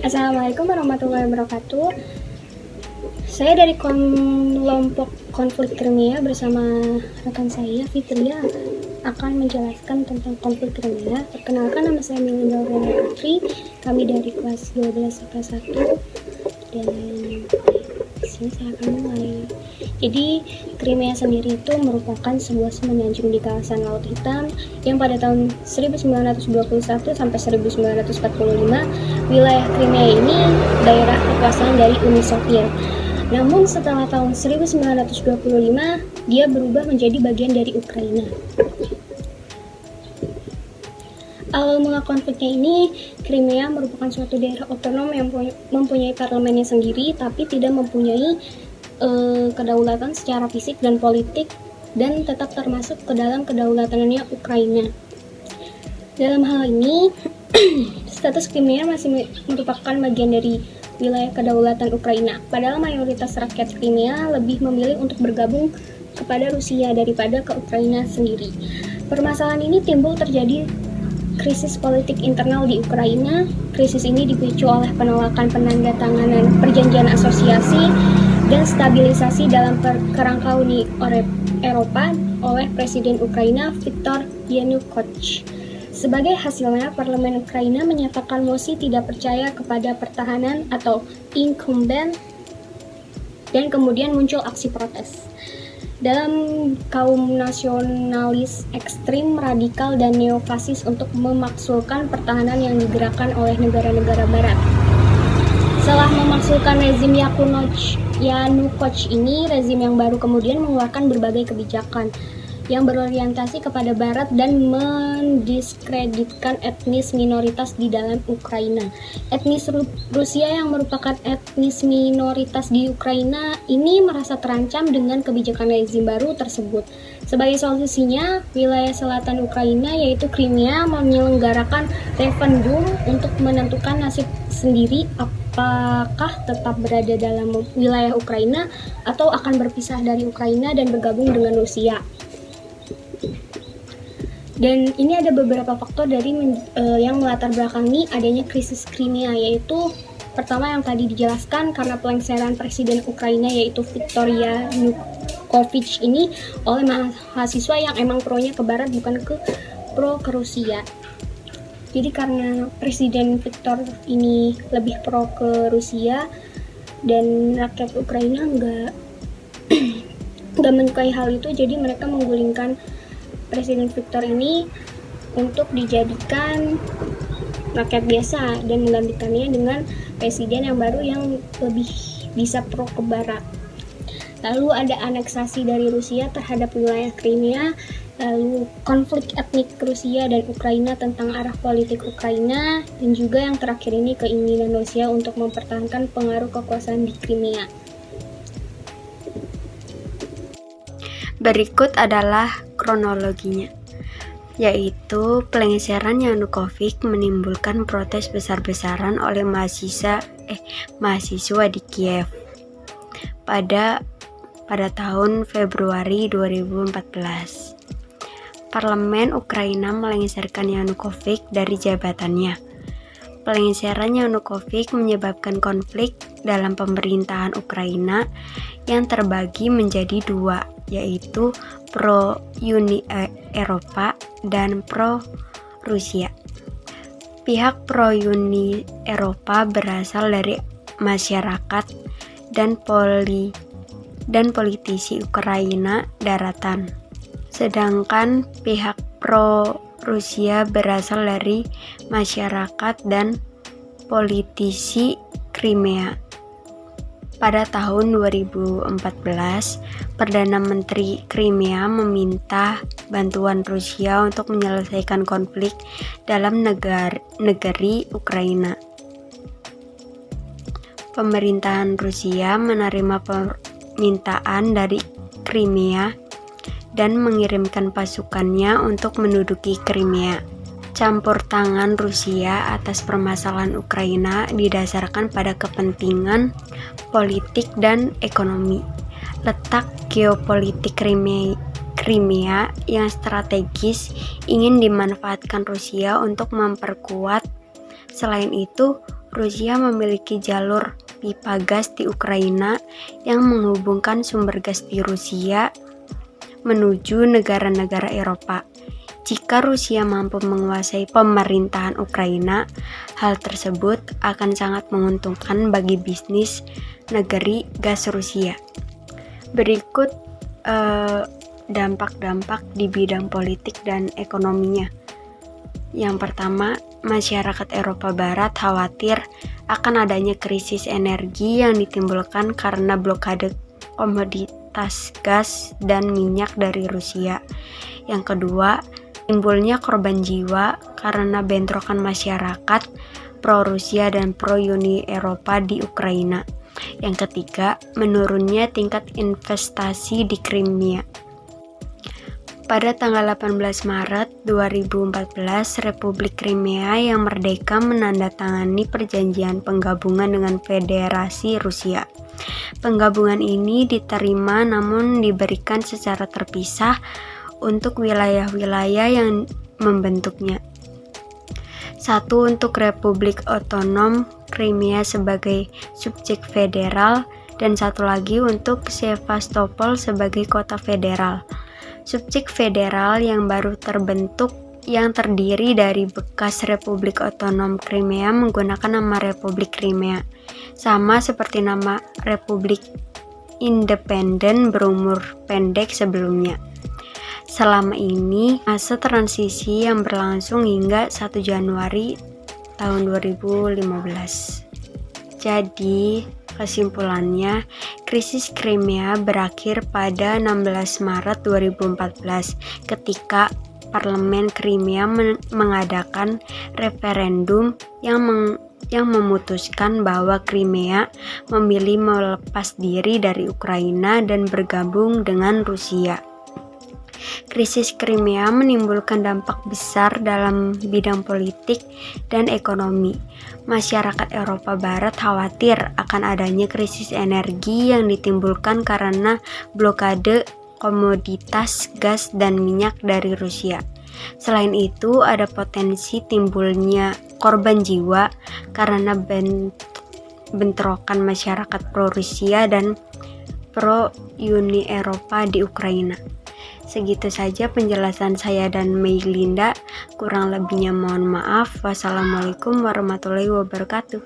Assalamualaikum warahmatullahi wabarakatuh. Saya dari kelompok konflik Crimea bersama rekan saya Fitria akan menjelaskan tentang konflik Crimea. Perkenalkan, nama saya Melinda Putri. Kami dari kelas 12 kelas 1 dan di sini saya akan mulai. Jadi, Crimea sendiri itu merupakan sebuah semenanjung di kawasan Laut Hitam yang pada tahun 1921 sampai 1945 wilayah Crimea ini daerah kekuasaan dari Uni Soviet. Namun setelah tahun 1925 dia berubah menjadi bagian dari Ukraina. Awal mula konfliknya ini, Crimea merupakan suatu daerah otonom yang mempunyai parlemennya sendiri, tapi tidak mempunyai kedaulatan secara fisik dan politik, dan tetap termasuk ke dalam kedaulatannya Ukraina. Dalam hal ini, status Crimea masih merupakan bagian dari wilayah kedaulatan Ukraina, padahal mayoritas rakyat Crimea lebih memilih untuk bergabung kepada Rusia daripada ke Ukraina sendiri. Permasalahan ini timbul terjadi krisis politik internal di Ukraina. Krisis ini dipicu oleh penolakan penandatanganan perjanjian asosiasi dan stabilisasi dalam kerangka Uni Eropa oleh Presiden Ukraina Viktor Yanukovych. Sebagai hasilnya, Parlemen Ukraina menyatakan mosi tidak percaya kepada pertahanan atau incumbent, dan kemudian muncul aksi protes. Dalam kaum nasionalis ekstrim, radikal, dan neofasis untuk memaksulkan pertahanan yang digerakkan oleh negara-negara barat. Setelah memaksulkan rezim Yanukovych ini, rezim yang baru kemudian mengeluarkan berbagai kebijakan yang berorientasi kepada barat dan mendiskreditkan etnis minoritas di dalam Ukraina. Etnis Rusia yang merupakan etnis minoritas di Ukraina ini merasa terancam dengan kebijakan rezim baru tersebut. Sebagai solusinya, wilayah selatan Ukraina yaitu Crimea menyelenggarakan referendum untuk menentukan nasib sendiri, apakah tetap berada dalam wilayah Ukraina atau akan berpisah dari Ukraina dan bergabung dengan Rusia. Dan ini ada beberapa faktor dari yang melatar belakangi adanya krisis Crimea, yaitu pertama yang tadi dijelaskan karena pelengseran Presiden Ukraina yaitu Viktor Yanukovych ini oleh mahasiswa yang emang pro-nya ke barat bukan ke Rusia. Jadi karena Presiden Viktor ini lebih pro ke Rusia dan rakyat Ukraina nggak menyukai hal itu, jadi mereka menggulingkan Presiden Viktor ini untuk dijadikan rakyat biasa dan menggantikannya dengan presiden yang baru yang lebih bisa pro ke barat. Lalu ada aneksasi dari Rusia terhadap wilayah Crimea, lalu konflik etnik Rusia dan Ukraina tentang arah politik Ukraina, dan juga yang terakhir ini keinginan Rusia untuk mempertahankan pengaruh kekuasaan di Crimea. Berikut adalah kronologinya, yaitu pelengseran Yanukovych menimbulkan protes besar-besaran oleh mahasiswa di Kiev pada tahun Februari 2014. Parlemen Ukraina melengsarkan Yanukovych dari jabatannya. Pelengseran Yanukovych menyebabkan konflik dalam pemerintahan Ukraina yang terbagi menjadi dua, yaitu pro-Uni Eropa dan pro-Rusia. Pihak pro-Uni Eropa berasal dari masyarakat dan politisi Ukraina daratan, sedangkan pihak pro-Rusia berasal dari masyarakat dan politisi Crimea. Pada tahun 2014, Perdana Menteri Crimea meminta bantuan Rusia untuk menyelesaikan konflik dalam negeri Ukraina. Pemerintahan Rusia menerima permintaan dari Crimea dan mengirimkan pasukannya untuk menduduki Crimea. Campur tangan Rusia atas permasalahan Ukraina didasarkan pada kepentingan politik dan ekonomi. Letak geopolitik Crimea yang strategis ingin dimanfaatkan Rusia untuk memperkuat. Selain itu, Rusia memiliki jalur pipa gas di Ukraina yang menghubungkan sumber gas di Rusia menuju negara-negara Eropa. Jika Rusia mampu menguasai pemerintahan Ukraina, hal tersebut akan sangat menguntungkan bagi bisnis negeri gas Rusia. Berikut dampak-dampak di bidang politik dan ekonominya. Yang pertama, masyarakat Eropa Barat khawatir akan adanya krisis energi yang ditimbulkan karena blokade komoditas gas dan minyak dari Rusia. Yang kedua, timbulnya korban jiwa karena bentrokan masyarakat pro-Rusia dan pro-Uni Eropa di Ukraina. Yang ketiga, menurunnya tingkat investasi di Crimea. Pada tanggal 18 Maret 2014, Republik Crimea yang merdeka menandatangani perjanjian penggabungan dengan Federasi Rusia. Penggabungan ini diterima namun diberikan secara terpisah untuk wilayah-wilayah yang membentuknya. Satu untuk Republik Otonom Crimea sebagai subjek federal dan satu lagi untuk Sevastopol sebagai kota federal. Subjek federal yang baru terbentuk yang terdiri dari bekas Republik Otonom Crimea menggunakan nama Republik Crimea, sama seperti nama Republik Independen berumur pendek sebelumnya. Selama ini, masa transisi yang berlangsung hingga 1 Januari tahun 2015. Jadi, kesimpulannya, krisis Crimea berakhir pada 16 Maret 2014 ketika Parlemen Crimea mengadakan referendum yang memutuskan bahwa Crimea memilih melepas diri dari Ukraina dan bergabung dengan Rusia. Krisis Crimea menimbulkan dampak besar dalam bidang politik dan ekonomi. Masyarakat Eropa Barat khawatir akan adanya krisis energi yang ditimbulkan karena blokade komoditas gas dan minyak dari Rusia. Selain itu, ada potensi timbulnya korban jiwa karena bentrokan masyarakat pro-Rusia dan pro-Uni Eropa di Ukraina. Segitu saja penjelasan saya dan Meilinda. Kurang lebihnya mohon maaf. Wassalamualaikum warahmatullahi wabarakatuh.